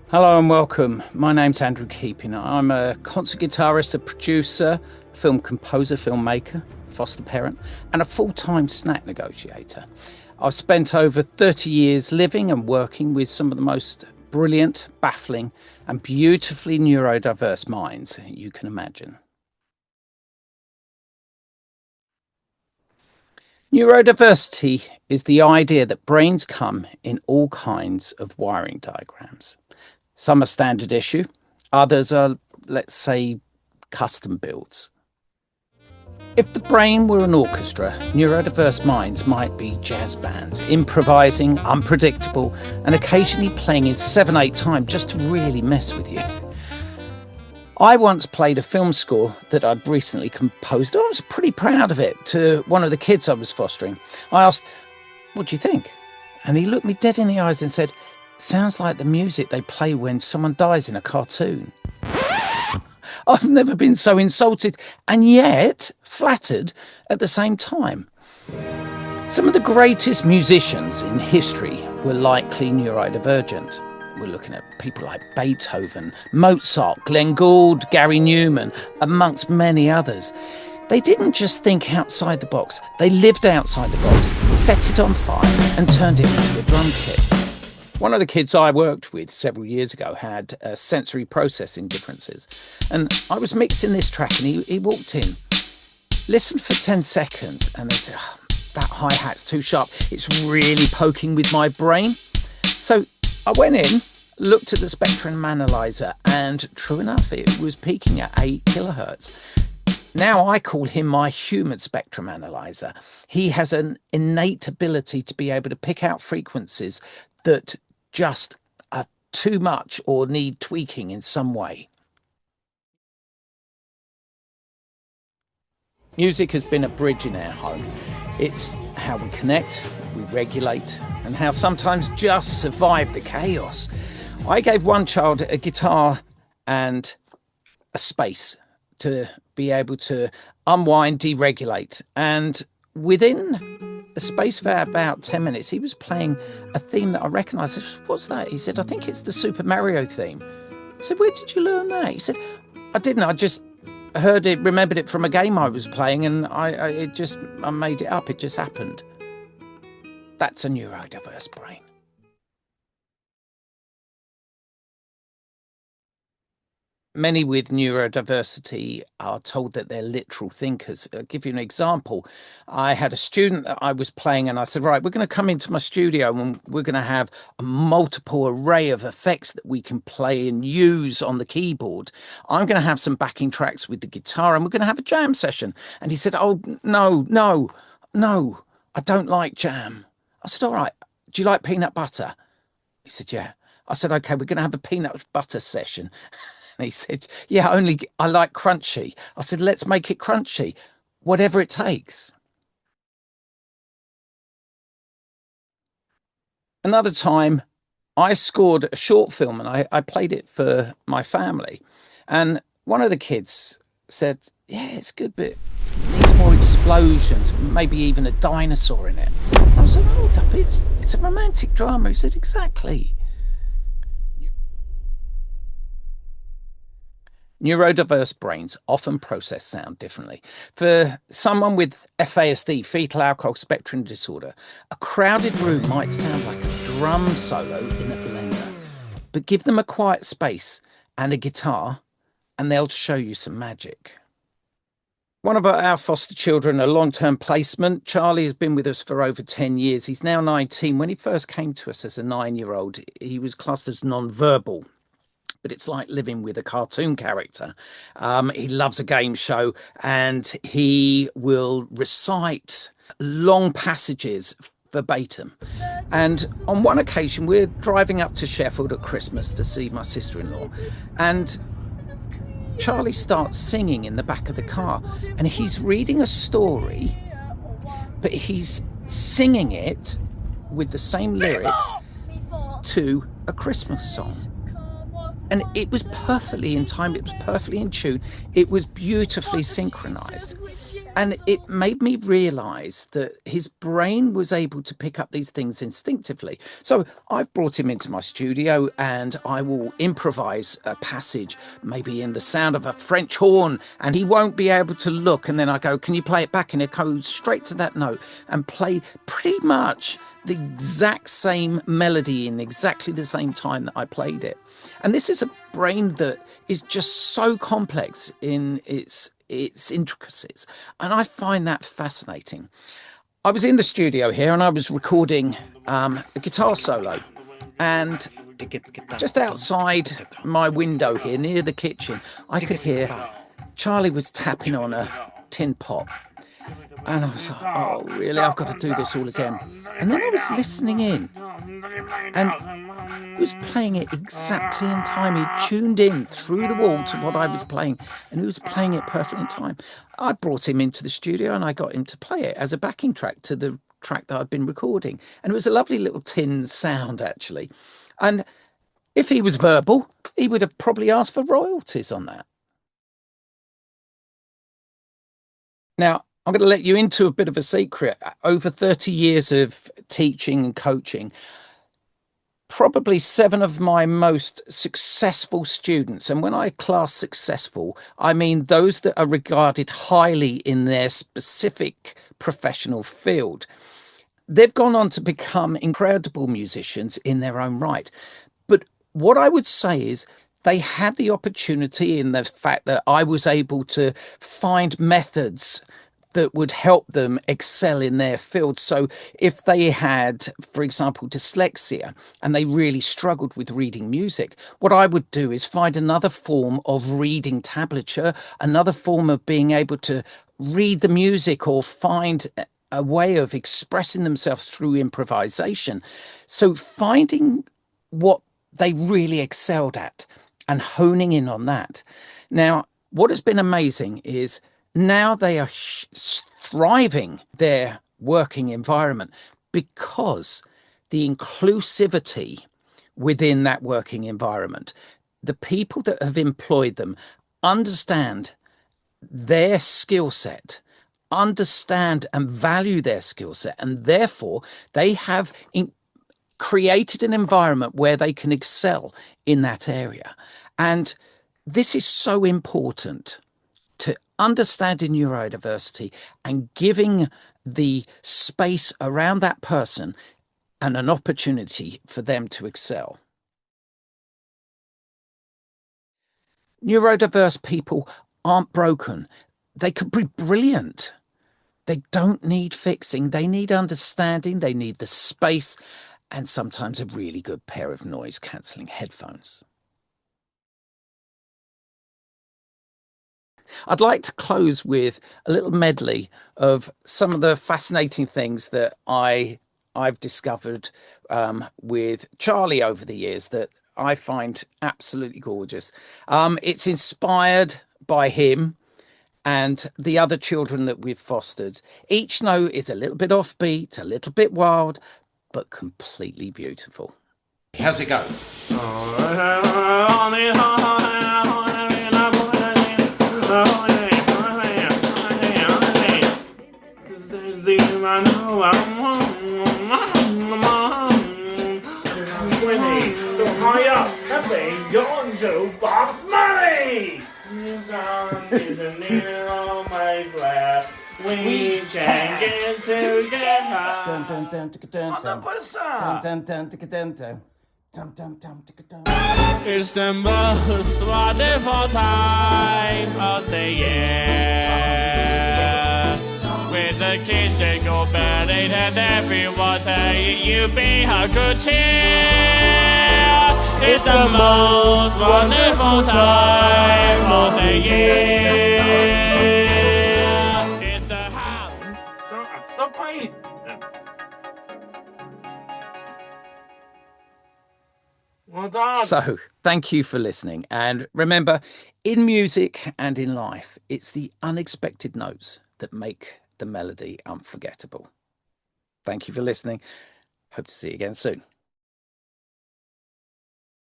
Hello and welcome. My name's Andrew Keeping. I'm a concert guitarist, a producer, film composer, filmmaker, foster parent, and a full-time snack negotiator. I've spent over 30 years living and working with some of the most brilliant, baffling, and beautifully neurodiverse minds you can imagine. Neurodiversity is the idea that brains come in all kinds of wiring diagrams. Some are standard issue, others are, let's say, custom builds. If the brain were an orchestra, neurodiverse minds might be jazz bands, improvising, unpredictable, and occasionally playing in 7/8 time just to really mess with you. I once played a film score that I'd recently composed. I was pretty proud of it to one of the kids I was fostering. I asked, "What do you think?" And he looked me dead in the eyes and said, "Sounds like the music they play when someone dies in a cartoon." I've never been so insulted and yet flattered at the same time. Some of the greatest musicians in history were likely neurodivergent. We're looking at people like Beethoven, Mozart, Glenn Gould, Gary Newman, amongst many others. They didn't just think outside the box, they lived outside the box, set it on fire and turned it into a drum kit. One of the kids I worked with several years ago had sensory processing differences. And I was mixing this track and he walked in, listened for 10 seconds and they said, "Oh, that hi-hat's too sharp. It's really poking with my brain." So I went in, looked at the spectrum analyzer and true enough, it was peaking at 8 kilohertz. Now I call him my human spectrum analyzer. He has an innate ability to be able to pick out frequencies that just are too much or need tweaking in some way. Music has been a bridge in our home. It's how we connect, we regulate, and how sometimes just survive the chaos. I gave one child a guitar and a space to be able to unwind, deregulate, and within a space of about 10 minutes, he was playing a theme that I recognised. I said, "What's that?" He said, "I think it's the Super Mario theme." I said, "Where did you learn that?" He said, "I didn't. I just heard it, remembered it from a game I was playing, and I made it up. It just happened." That's a neurodiverse brain. Many with neurodiversity are told that they're literal thinkers. I'll give you an example. I had a student that I was playing and I said, "Right, we're going to come into my studio and we're going to have a multiple array of effects that we can play and use on the keyboard. I'm going to have some backing tracks with the guitar and we're going to have a jam session." And he said, "Oh, no, I don't like jam." I said, "All right, do you like peanut butter?" He said, "Yeah." I said, "Okay, we're going to have a peanut butter session." And he said, "Yeah, only I like crunchy." I said, "Let's make it crunchy, whatever it takes." Another time, I scored a short film and I played it for my family. And one of the kids said, "Yeah, it's good, but it needs more explosions, maybe even a dinosaur in it." I was like, "Hold up, it's a romantic drama." He said, "Exactly." Neurodiverse brains often process sound differently. For someone with FASD, fetal alcohol spectrum disorder, a crowded room might sound like a drum solo in a blender. But give them a quiet space and a guitar, and they'll show you some magic. One of our foster children, a long-term placement, Charlie, has been with us for over 10 years. He's now 19. When he first came to us as a 9-year-old, he was classed as non-verbal. But it's like living with a cartoon character. He loves a game show and he will recite long passages verbatim. And on one occasion, we're driving up to Sheffield at Christmas to see my sister-in-law. And Charlie starts singing in the back of the car. And he's reading a story, but he's singing it with the same lyrics to a Christmas song. And it was perfectly in time, it was perfectly in tune, it was beautifully synchronized. And it made me realize that his brain was able to pick up these things instinctively. So I've brought him into my studio and I will improvise a passage, maybe in the sound of a French horn, and he won't be able to look. And then I go, can you play it back? And he'll go straight to that note and play pretty much the exact same melody in exactly the same time that I played it. And this is a brain that is just so complex in its intricacies, and I find that fascinating. I was in the studio here and I was recording a guitar solo, and just outside my window here near the kitchen I could hear Charlie was tapping on a tin pot. And I was like, oh, really? I've got to do this all again. And then I was listening in, and he was playing it exactly in time. He tuned in through the wall to what I was playing, and he was playing it perfectly in time. I brought him into the studio and I got him to play it as a backing track to the track that I'd been recording. And it was a lovely little tin sound, actually. And if he was verbal, he would have probably asked for royalties on that. Now, I'm going to let you into a bit of a secret. Over 30 years of teaching and coaching, probably 7 of my most successful students, and when I class successful, I mean those that are regarded highly in their specific professional field, they've gone on to become incredible musicians in their own right. But what I would say is they had the opportunity in the fact that I was able to find methods that would help them excel in their field. So if they had, for example, dyslexia and they really struggled with reading music, what I would do is find another form of reading tablature, another form of being able to read the music or find a way of expressing themselves through improvisation. So finding what they really excelled at and honing in on that. Now, what has been amazing is now they are thriving their working environment because the inclusivity within that working environment, the people that have employed them understand their skill set, understand and value their skill set, and therefore they have created an environment where they can excel in that area. And this is so important to understanding neurodiversity and giving the space around that person and an opportunity for them to excel. Neurodiverse people aren't broken. They could be brilliant. They don't need fixing. They need understanding. They need the space and sometimes a really good pair of noise-cancelling headphones. I'd like to close with a little medley of some of the fascinating things that I've discovered with Charlie over the years that I find absolutely gorgeous. It's inspired by him and the other children that we've fostered. Each note is a little bit offbeat, a little bit wild, but completely beautiful. How's it go? So hurry up, that way going to box money! We can get together. It's the most wonderful time of the year. With the kids that go ballet and everyone that you be a good cheer. It's the most wonderful time of the year. It's the house. Stop playing. Well done. So, thank you for listening. And remember, in music and in life, it's the unexpected notes that make the melody unforgettable. Thank you for listening. Hope to see you again soon.